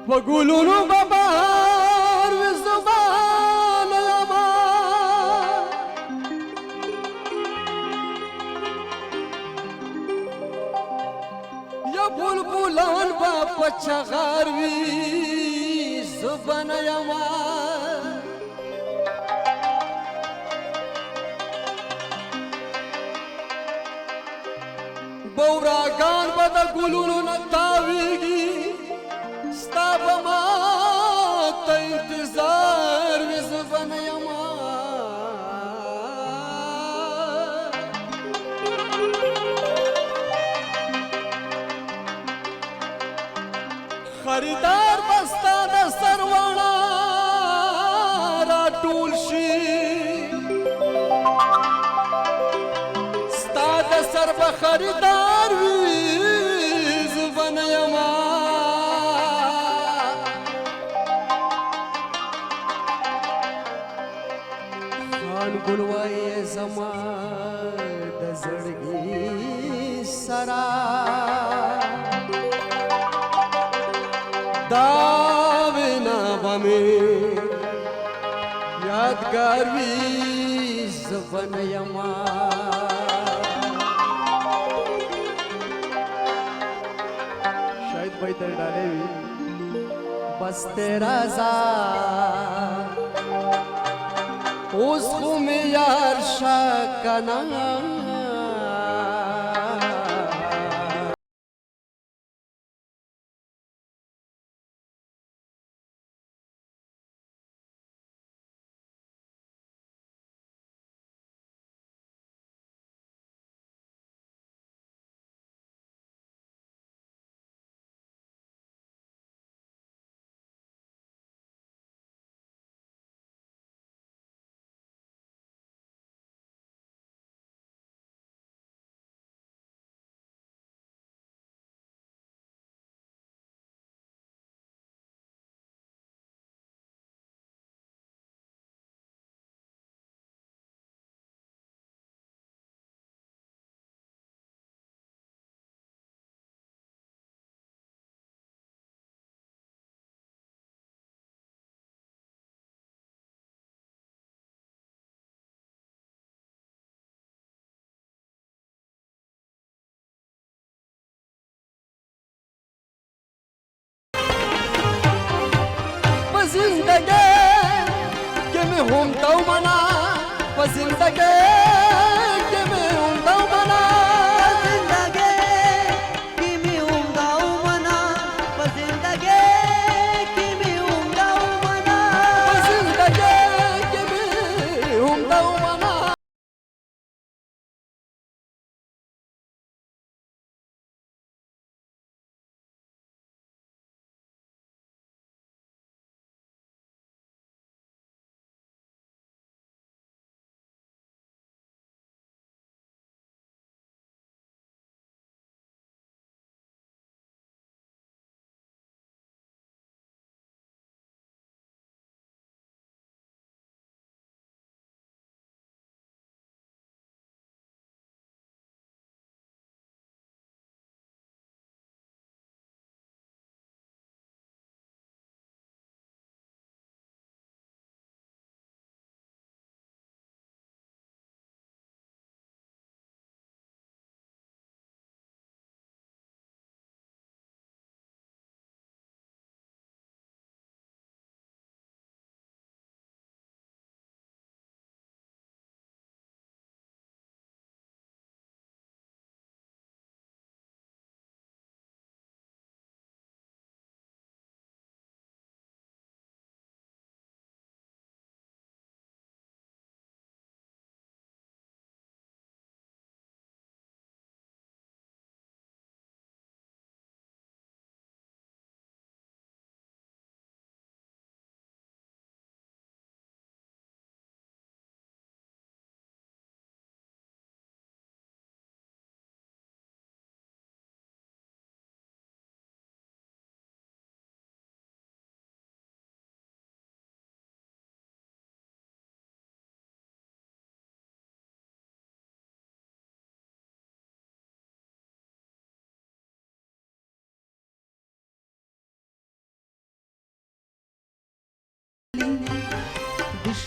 وګلونو ببار و زبان یما یا بلبلان با پچغار وی زبان یما بوراگان با د ګلونو نه تاویږي ستا به ما ته انتظار وي زه به نه یمه خریدار به ستا د سرواڼه راټول شي ستا د سر به خریدار وي زه به نه یمه خان ګل وایې زما د زړګي سره دا وینا به مې یادګار وي زه به نه یمه شاید به تر ډالۍ وي بس تیرا ځان اوس خو مې یار شه کنه زندگی که می هم دو منا و زندگی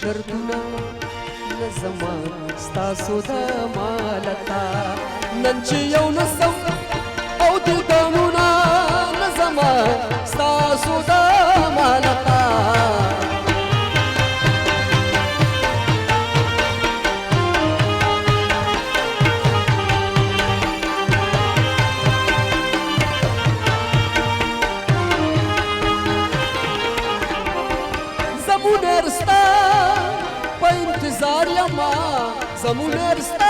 شرطونه نظما ستاسو د مالتا نن چې یو نسم او دیدنونه نظما ستاسو د مالتا زمون ارستا په انتظار یما زمون ارستا